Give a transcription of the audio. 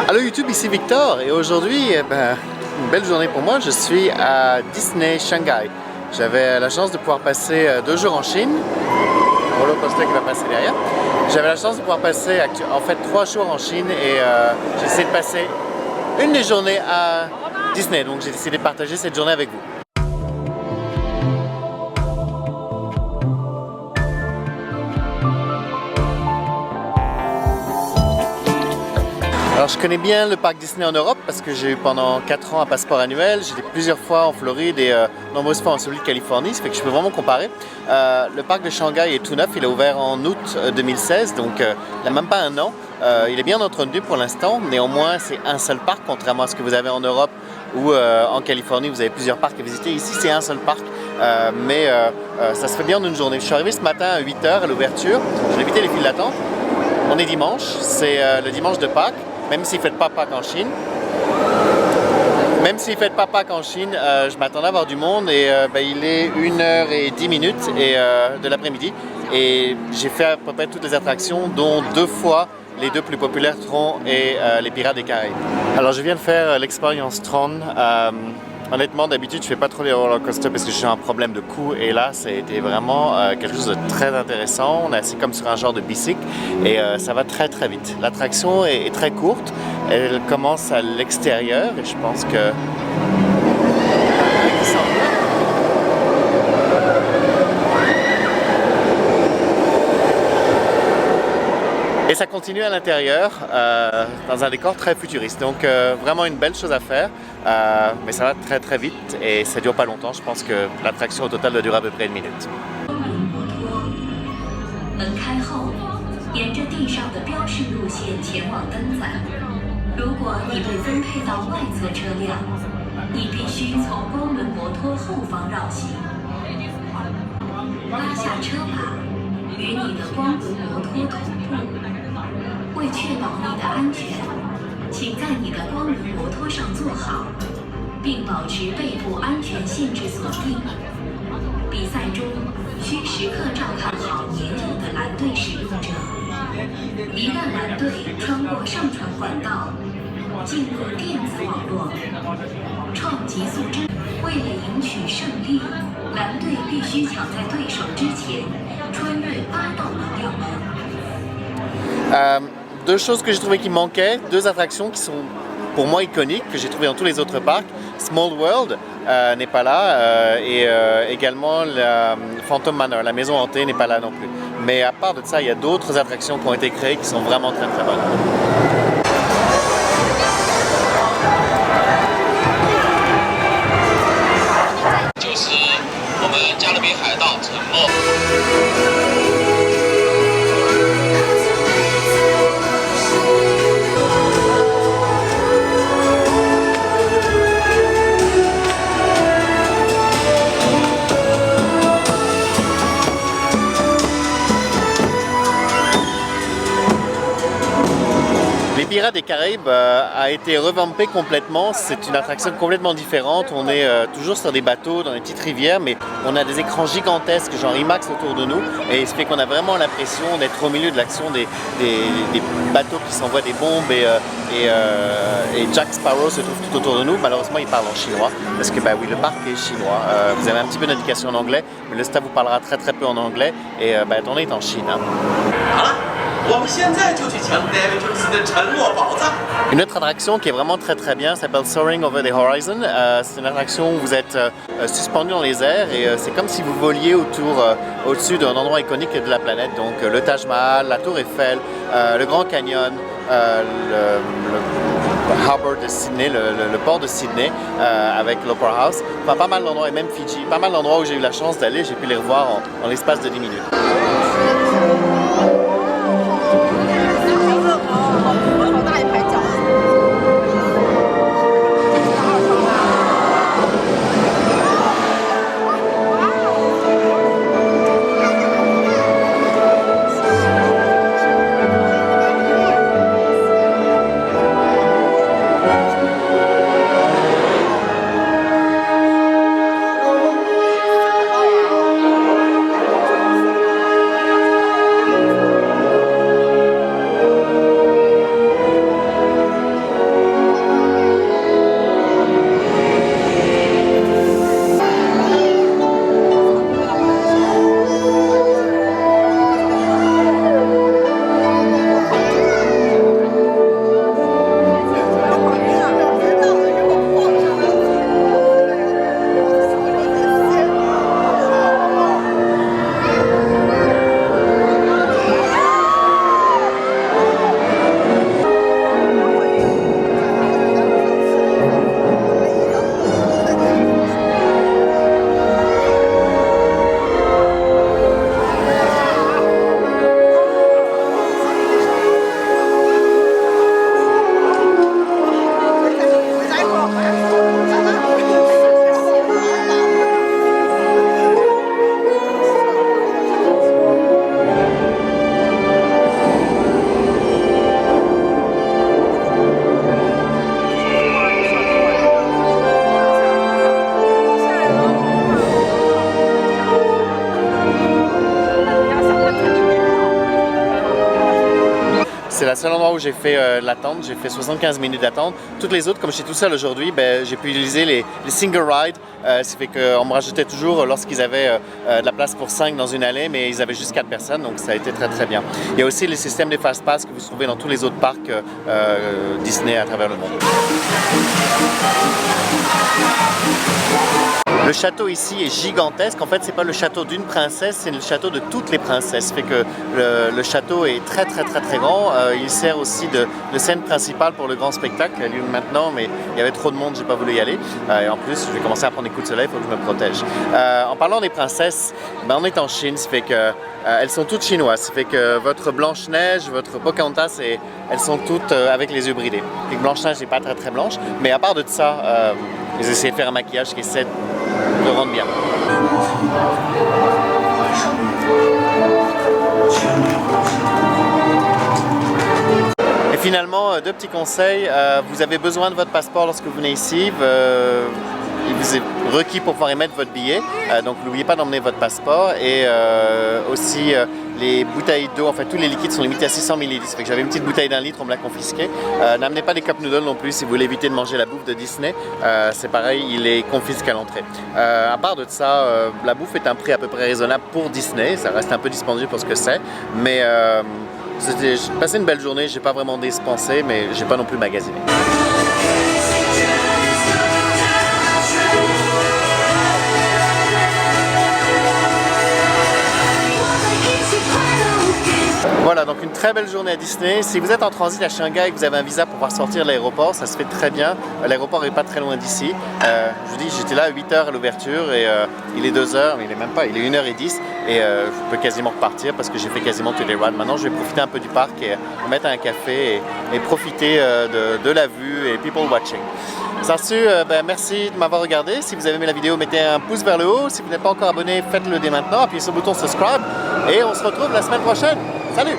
Allô YouTube, ici Victor et aujourd'hui, une belle journée pour moi. Je suis à Disney Shanghai. J'avais la chance de pouvoir passer 2 jours en Chine. Roller coaster qui va passer derrière. J'avais la chance de pouvoir passer en fait 3 jours en Chine et j'ai essayé de passer une des journées à Disney. Donc j'ai décidé de partager cette journée avec vous. Alors je connais bien le parc Disney en Europe parce que j'ai eu pendant 4 ans un passeport annuel, j'ai été plusieurs fois en Floride et nombreuses fois en celui de Californie, ça fait que je peux vraiment comparer. Le parc de Shanghai est tout neuf, il a ouvert en août 2016, donc il n'a même pas un an. Il est bien entretenu pour l'instant, néanmoins c'est un seul parc, contrairement à ce que vous avez en Europe ou en Californie, vous avez plusieurs parcs à visiter. Ici c'est un seul parc, mais ça se fait bien en une journée. Je suis arrivé ce matin à 8 h à l'ouverture, j'ai évité les files d'attente. On est dimanche, c'est le dimanche de Pâques. Même s'ils ne fêtent pas Pâques en Chine. Même s'ils ne fêtent pas Pâques en Chine, je m'attendais à avoir du monde et il est 1h10 de l'après-midi et j'ai fait à peu près toutes les attractions, dont 2 fois les 2 plus populaires, Tron et les Pirates des Caraïbes. Alors je viens de faire l'expérience Tron. Honnêtement, d'habitude, je fais pas trop les roller coasters parce que j'ai un problème de cou et là, ça a été vraiment quelque chose de très intéressant. On est assis comme sur un genre de bicycle et ça va très très vite. L'attraction est très courte, elle commence à l'extérieur et je pense que... Et ça continue à l'intérieur, dans un décor très futuriste. Donc vraiment une belle chose à faire, mais ça va très très vite et ça dure pas longtemps. Je pense que l'attraction au total doit durer à peu près 1 minute. Deux choses que j'ai trouvé qui manquaient, 2 attractions qui sont pour moi iconiques, que j'ai trouvées dans tous les autres parcs. Small World n'est pas là et également la Phantom Manor, la maison hantée, n'est pas là non plus. Mais à part de ça, il y a d'autres attractions qui ont été créées qui sont vraiment très très bonnes. Les Pirates des Caraïbes a été revampé complètement, c'est une attraction complètement différente. On est toujours sur des bateaux, dans des petites rivières, mais on a des écrans gigantesques, genre IMAX autour de nous, et ce fait qu'on a vraiment l'impression d'être au milieu de l'action, des bateaux qui s'envoient des bombes et Jack Sparrow se trouve tout autour de nous. Malheureusement, il parle en chinois, parce que oui, le parc est chinois. Vous avez un petit peu d'indication en anglais, mais le staff vous parlera très très peu en anglais, et on est en Chine. Une autre attraction qui est vraiment très très bien s'appelle Soaring Over the Horizon. C'est une attraction où vous êtes suspendu dans les airs et c'est comme si vous voliez au-dessus d'un endroit iconique de la planète. Donc le Taj Mahal, la Tour Eiffel, le Grand Canyon, le Harbour de Sydney, le port de Sydney avec l'Opera House. Enfin pas mal d'endroits, et même Fidji, pas mal d'endroits où j'ai eu la chance d'aller, j'ai pu les revoir en l'espace de 10 minutes. seul endroit où j'ai fait l'attente, j'ai fait 75 minutes d'attente. Toutes les autres, comme j'étais tout seul aujourd'hui, j'ai pu utiliser les single rides. Ce qui fait qu'on me rajoutait toujours lorsqu'ils avaient de la place pour 5 dans une allée, mais ils avaient juste 4 personnes, donc ça a été très très bien. Il y a aussi le système des Fast Pass que vous trouvez dans tous les autres parcs Disney à travers le monde. Le château ici est gigantesque. En fait, c'est pas le château d'une princesse, c'est le château de toutes les princesses. Fait que le château est très très très très grand. Il sert aussi de scène principale pour le grand spectacle. Il y a lieu maintenant, mais il y avait trop de monde, j'ai pas voulu y aller. Et en plus, je vais commencer à prendre des coups de soleil, il faut que je me protège. En parlant des princesses, on est en Chine, ça fait que elles sont toutes chinoises. Ça fait que votre Blanche-Neige, votre Pocahontas, elles sont toutes avec les yeux bridés. Blanche-Neige n'est pas très très blanche, mais à part de ça, ils essaient de faire un maquillage qui essaie de rendre bien. Et finalement, deux petits conseils. Vous avez besoin de votre passeport lorsque vous venez ici. Il vous est requis pour pouvoir émettre votre billet, donc n'oubliez pas d'emmener votre passeport et aussi les bouteilles d'eau, en fait tous les liquides sont limités à 600 ml, ça fait que j'avais une petite bouteille d'1 litre, on me l'a confisqué. N'amenez pas des cup noodles non plus si vous voulez éviter de manger la bouffe de Disney, c'est pareil, il est confisqué à l'entrée. À part de ça, la bouffe est un prix à peu près raisonnable pour Disney, ça reste un peu dispendieux pour ce que c'est, mais j'ai passé une belle journée, j'ai pas vraiment dépensé, mais j'ai pas non plus magasiné. Voilà, donc une très belle journée à Disney. Si vous êtes en transit à Shanghai et que vous avez un visa pour pouvoir sortir de l'aéroport, ça se fait très bien. L'aéroport n'est pas très loin d'ici. Je vous dis, j'étais là à 8 h à l'ouverture et il est 2 h, mais il est même pas, il est 1 h 10 et je peux quasiment repartir parce que j'ai fait quasiment tous les rides. Maintenant, je vais profiter un peu du parc et me mettre à un café et profiter de la vue et people watching. Sur ce, merci de m'avoir regardé. Si vous avez aimé la vidéo, mettez un pouce vers le haut. Si vous n'êtes pas encore abonné, faites-le dès maintenant. Appuyez sur le bouton subscribe et on se retrouve la semaine prochaine. Salut!